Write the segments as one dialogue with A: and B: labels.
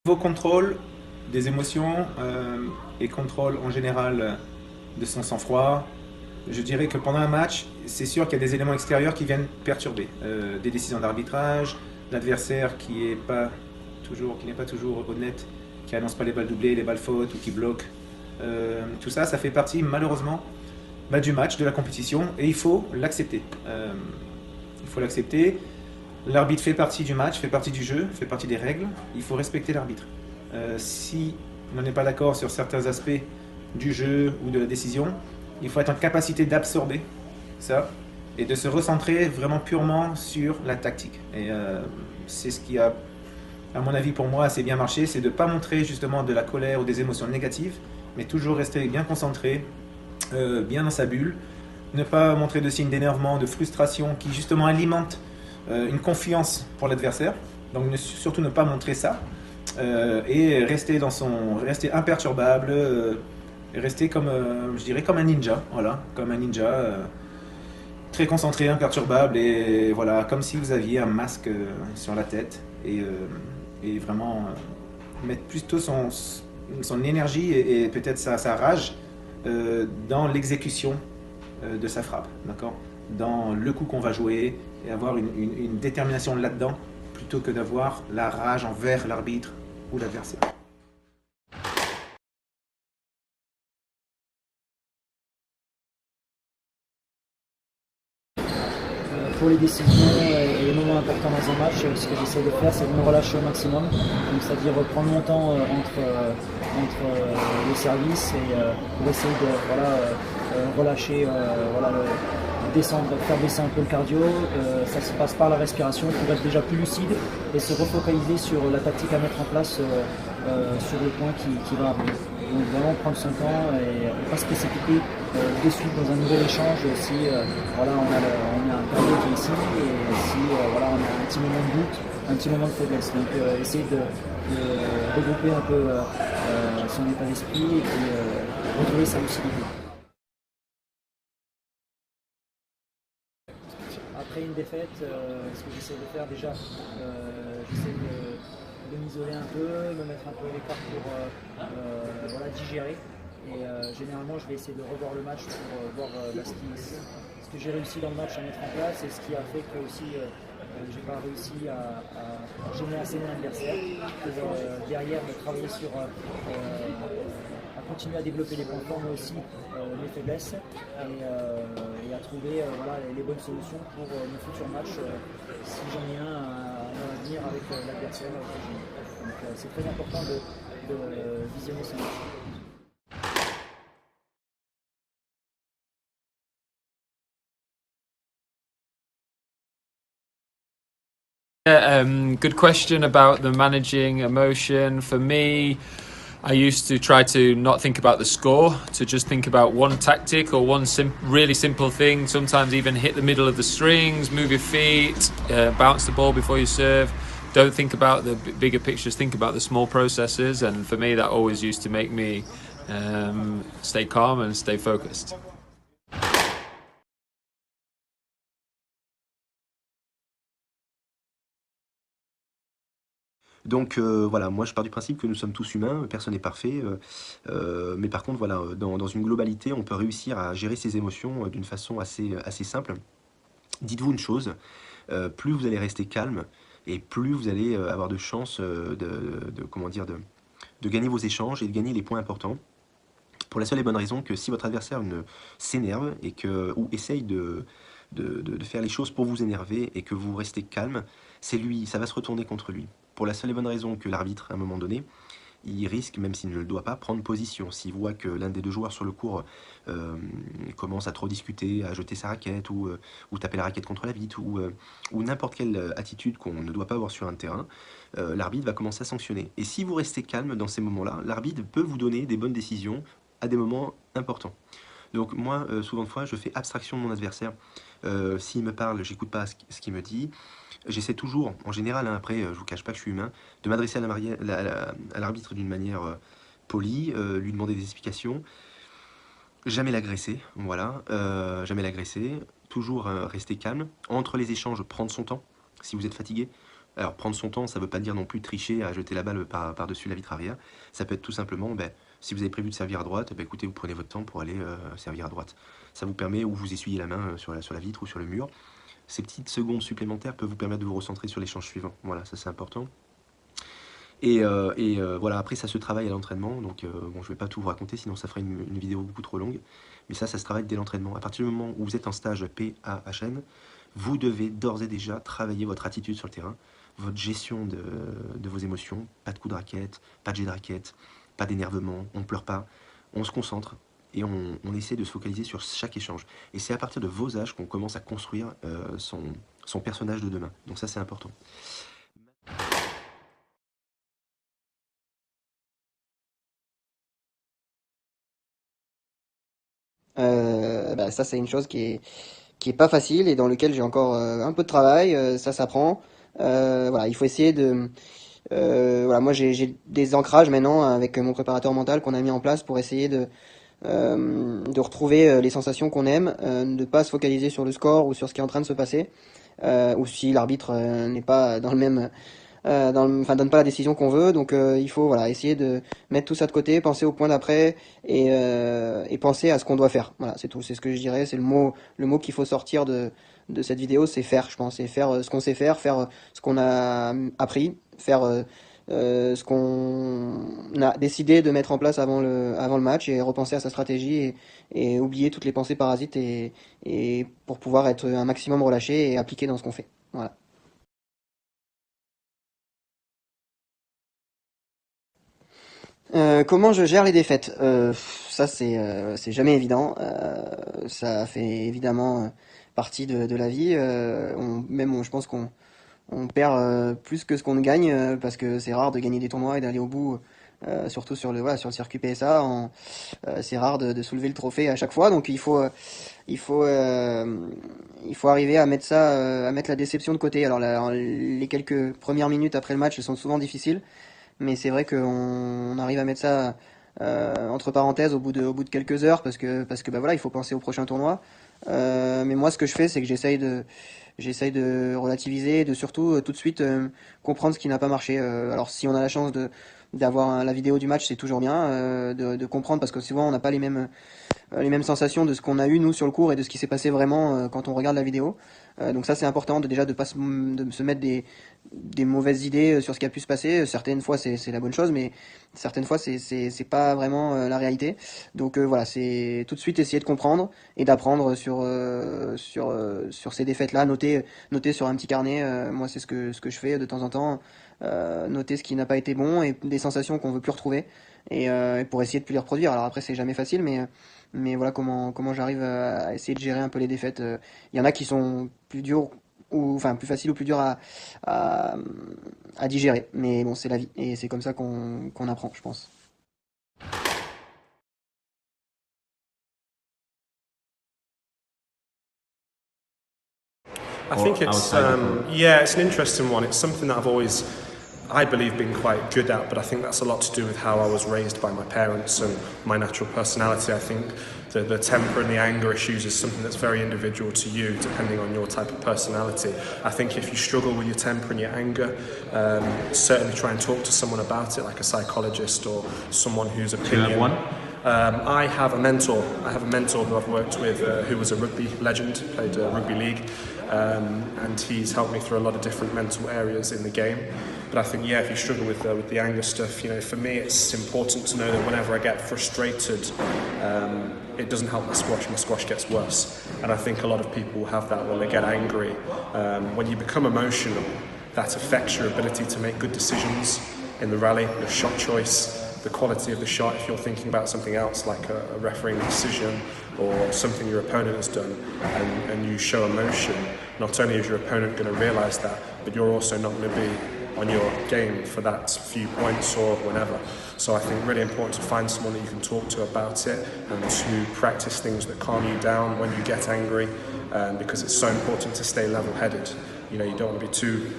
A: Vos contrôles des émotions et contrôle en général de son sang-froid. Je dirais que pendant un match, c'est sûr qu'il y a des éléments extérieurs qui viennent perturber. Des décisions d'arbitrage, l'adversaire qui n'est pas toujours honnête, qui annonce pas les balles doublées, les balles fautes ou qui bloque. Tout ça, ça fait partie malheureusement du match, de la compétition, et il faut l'accepter. Il faut l'accepter. L'arbitre fait partie du match, fait partie du jeu, fait partie des règles. Il faut respecter l'arbitre. Si on n'est pas d'accord sur certains aspects du jeu ou de la décision, il faut être en capacité d'absorber ça et de se recentrer vraiment purement sur la tactique. Et c'est ce qui a, à mon avis, pour moi, assez bien marché, c'est de ne pas montrer justement de la colère ou des émotions négatives, mais toujours rester bien concentré, bien dans sa bulle, ne pas montrer de signes d'énervement, de frustration qui justement alimentent une confiance pour l'adversaire. Donc surtout ne pas montrer ça et rester imperturbable, rester comme je dirais comme un ninja, voilà, comme un ninja très concentré, imperturbable et voilà, comme si vous aviez un masque sur la tête et vraiment mettre plutôt son énergie et peut-être sa rage dans l'exécution de sa frappe, d'accord, dans le coup qu'on va jouer et avoir une détermination là-dedans plutôt que d'avoir la rage envers l'arbitre ou l'adversaire.
B: Pour les décisions et les moments importants dans un match, ce que j'essaie de faire, c'est de me relâcher au maximum. Donc, c'est-à-dire prendre mon temps entre les services et pour essayer de relâcher, descendre, faire baisser un peu le cardio. Ça se passe par la respiration pour être déjà plus lucide et se refocaliser sur la tactique à mettre en place sur le point qui va arriver. Donc vraiment prendre son temps et ne pas se précipiter de suite dans un nouvel échange si on a un cardio qui est ici et si on a un petit moment de doute, un petit moment de faiblesse. Donc essayer de regrouper un peu son état d'esprit et puis retrouver sa lucidité. Après une défaite, ce que j'essaie de faire déjà, j'essaie de m'isoler un peu, me mettre un peu à l'écart pour digérer. Et généralement, je vais essayer de revoir le match pour voir ce que j'ai réussi dans le match à mettre en place et ce qui a fait que aussi j'ai pas réussi à gêner assez mon adversaire pour derrière travailler sur à continuer à développer les points forts mais aussi les faiblesses et à trouver les bonnes solutions pour mes futurs matchs si j'en ai un à venir avec l'adversaire que j'ai. Donc c'est très important de visionner ce match.
C: Yeah, good question about the managing emotion. For me, I used to try to not think about the score, to just think about one tactic or one really simple thing. Sometimes even hit the middle of the strings, move your feet, bounce the ball before you serve. Don't think about the bigger pictures, think about the small processes. And for me, that always used to make me stay calm and stay focused.
D: Donc voilà, moi je pars du principe que nous sommes tous humains, personne n'est parfait, mais par contre voilà, dans une globalité, on peut réussir à gérer ses émotions d'une façon assez simple. Dites-vous une chose, plus vous allez rester calme, et plus vous allez avoir de chances comment dire, de gagner vos échanges et de gagner les points importants. Pour la seule et bonne raison que si votre adversaire s'énerve ou essaye de faire les choses pour vous énerver et que vous restez calme, ça va se retourner contre lui. Pour la seule et bonne raison que l'arbitre, à un moment donné, il risque, même s'il ne le doit pas, prendre position. S'il voit que l'un des deux joueurs sur le court commence à trop discuter, à jeter sa raquette ou taper la raquette contre la vitre ou n'importe quelle attitude qu'on ne doit pas avoir sur un terrain, l'arbitre va commencer à sanctionner. Et si vous restez calme dans ces moments-là, l'arbitre peut vous donner des bonnes décisions à des moments importants. Donc moi, souvent de fois, je fais abstraction de mon adversaire. S'il me parle, j'écoute pas ce qu'il me dit. J'essaie toujours, en général, hein, après, je vous cache pas que je suis humain, de m'adresser à l'arbitre d'une manière polie, lui demander des explications, jamais l'agresser, voilà, jamais l'agresser, toujours rester calme. Entre les échanges, prendre son temps, si vous êtes fatigué, Alors, prendre son temps, ça ne veut pas dire non plus tricher à jeter la balle par-dessus la vitre arrière. Ça peut être tout simplement, si vous avez prévu de servir à droite, écoutez, vous prenez votre temps pour aller servir à droite. Ça vous permet, ou vous essuyez la main sur la vitre ou sur le mur. Ces petites secondes supplémentaires peuvent vous permettre de vous recentrer sur l'échange suivant. Voilà, ça c'est important. Et voilà, après ça se travaille à l'entraînement, donc bon, je vais pas tout vous raconter, sinon ça ferait une vidéo beaucoup trop longue, mais ça se travaille dès l'entraînement. À partir du moment où vous êtes en stage PAHN, vous devez d'ores et déjà travailler votre attitude sur le terrain, votre gestion de vos émotions, pas de coup de raquette, pas de jet de raquette, pas d'énervement, on ne pleure pas, on se concentre et on essaie de se focaliser sur chaque échange. Et c'est à partir de vos âges qu'on commence à construire son personnage de demain, donc ça c'est important.
E: Ça c'est une chose qui est pas facile et dans lequel j'ai encore un peu de travail, ça s'apprend. Voilà, il faut essayer de voilà, moi j'ai des ancrages maintenant avec mon préparateur mental qu'on a mis en place pour essayer de retrouver les sensations qu'on aime, de ne pas se focaliser sur le score ou sur ce qui est en train de se passer, ou si l'arbitre n'est pas dans le même donne pas la décision qu'on veut. Donc il faut voilà essayer de mettre tout ça de côté, penser au point d'après et penser à ce qu'on doit faire. Voilà, c'est tout, c'est ce que je dirais, c'est le mot qu'il faut sortir de cette vidéo, c'est faire, je pense, c'est faire ce qu'on sait faire ce qu'on a appris, faire ce qu'on a décidé de mettre en place avant le match et repenser à sa stratégie et oublier toutes les pensées parasites et pour pouvoir être un maximum relâché et appliqué dans ce qu'on fait. Voilà. Comment je gère les défaites? Ça c'est jamais évident. Ça fait évidemment partie de la vie. Je pense qu'on perd plus que ce qu'on gagne parce que c'est rare de gagner des tournois et d'aller au bout. Surtout sur le circuit PSA, c'est rare de soulever le trophée à chaque fois. Donc il faut arriver à mettre à mettre la déception de côté. Alors les quelques premières minutes après le match, elles sont souvent difficiles. Mais c'est vrai qu'on arrive à mettre ça entre parenthèses au bout de quelques heures parce que voilà, il faut penser au prochain tournoi. Mais moi, ce que je fais, c'est que j'essaye de relativiser, de surtout tout de suite comprendre ce qui n'a pas marché. Alors si on a la chance d'avoir la vidéo du match, c'est toujours bien de comprendre parce que souvent on n'a pas les mêmes sensations de ce qu'on a eu nous sur le court et de ce qui s'est passé vraiment quand on regarde la vidéo. Donc ça c'est important de pas se mettre des mauvaises idées sur ce qui a pu se passer. Certaines fois c'est la bonne chose, mais certaines fois c'est pas vraiment la réalité. Donc voilà, c'est tout de suite essayer de comprendre et d'apprendre sur ces défaites là, noter sur un petit carnet. Moi c'est ce que je fais de temps en temps, noter ce qui n'a pas été bon et des sensations qu'on veut plus retrouver et pour essayer de plus les reproduire. Alors après c'est jamais facile, mais voilà comment j'arrive à essayer de gérer un peu les défaites. Il y en a qui sont plus dures plus faciles ou plus dures à digérer. Mais bon, c'est la vie et c'est comme ça qu'on apprend, je pense.
F: I think it's it's an interesting one. It's something that I've always, I believe, been quite good at, but I think that's a lot to do with how I was raised by my parents and my natural personality. I think the temper and the anger issues is something that's very individual to you, depending on your type of personality. I think if you struggle with your temper and your anger, certainly try and talk to someone about it, like a psychologist or someone whose opinion.
G: Do you have one?
F: I have a mentor. I have a mentor who I've worked with, who was a rugby legend, played rugby league, and he's helped me through a lot of different mental areas in the game. But I think, if you struggle with the anger stuff, for me, it's important to know that whenever I get frustrated, it doesn't help my squash. My squash gets worse, and I think a lot of people have that when they get angry. When you become emotional, that affects your ability to make good decisions in the rally, your shot choice, the quality of the shot. If you're thinking about something else like a refereeing decision or something your opponent has done and you show emotion, not only is your opponent going to realise that, but you're also not going to be on your game for that few points or whenever. So I think really important to find someone that you can talk to about it and to practice things that calm you down when you get angry, because it's so important to stay level-headed. You don't want to be too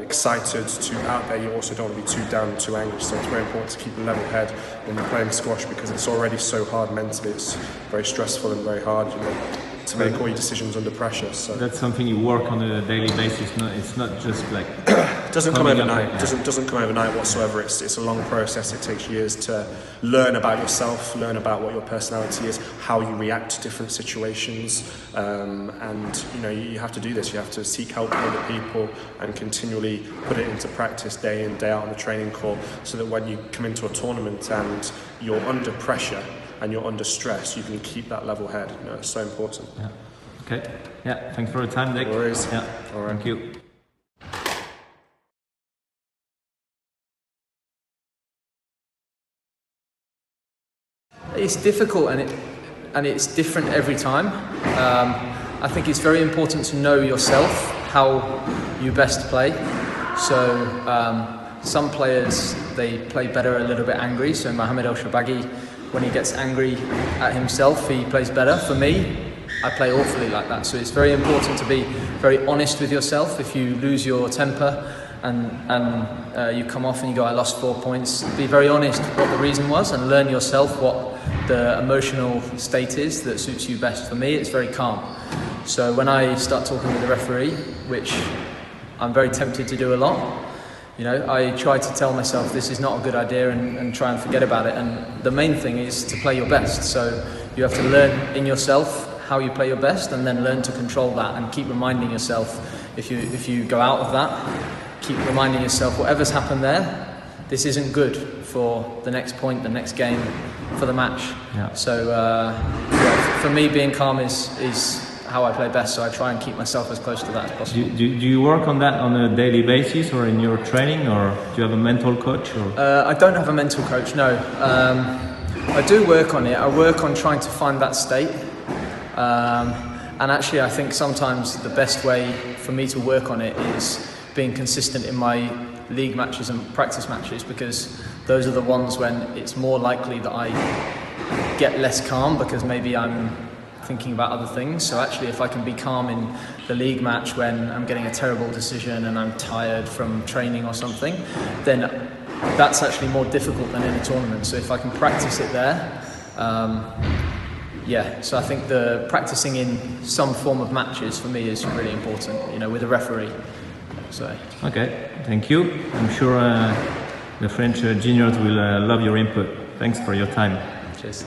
F: excited, too out there. You also don't want to be too down, too angry. So it's very important to keep a level head when you're playing squash because it's already so hard mentally. It's very stressful and very hard, to make all your decisions under pressure. So
G: that's something you work on a daily basis. It's not just like
F: Doesn't come overnight. Doesn't come overnight whatsoever. It's a long process. It takes years to learn about yourself, learn about what your personality is, how you react to different situations, and you have to do this. You have to seek help from other people and continually put it into practice day in, day out on the training court, so that when you come into a tournament and you're under pressure and you're under stress, you can keep that level head. It's so important.
G: Yeah. Okay. Yeah. Thanks for the time, Nick.
F: No worries.
G: Yeah.
F: All right.
G: Thank you.
H: It's difficult and it's different every time. I think it's very important to know yourself, how you best play. So some players, they play better a little bit angry. So Mohamed El Shorbagy, when he gets angry at himself, he plays better. For me, I play awfully like that. So it's very important to be very honest with yourself. If you lose your temper and you come off and you go, I lost 4 points, be very honest what the reason was and learn yourself what the emotional state is that suits you best. For me, it's very calm. So when I start talking with the referee, which I'm very tempted to do a lot, I try to tell myself this is not a good idea and try and forget about it. And the main thing is to play your best. So you have to learn in yourself how you play your best and then learn to control that and keep reminding yourself if you go out of that, keep reminding yourself whatever's happened there, this isn't good for the next point, the next game, for the match.
G: Yeah.
H: So for me, being calm is how I play best, so I try and keep myself as close to that as possible.
G: Do you work on that on a daily basis or in your training, or do you have a mental coach? Or?
H: I don't have a mental coach, no. I do work on it. I work on trying to find that state. And actually, I think sometimes the best way for me to work on it is being consistent in my league matches and practice matches, because those are the ones when it's more likely that I get less calm because maybe I'm thinking about other things. So actually, if I can be calm in the league match when I'm getting a terrible decision and I'm tired from training or something, then that's actually more difficult than in a tournament. So if I can practice it there, so I think the practicing in some form of matches for me is really important, with a referee. So.
G: Okay, thank you. I'm sure the French juniors will love your input. Thanks for your time.
H: Cheers.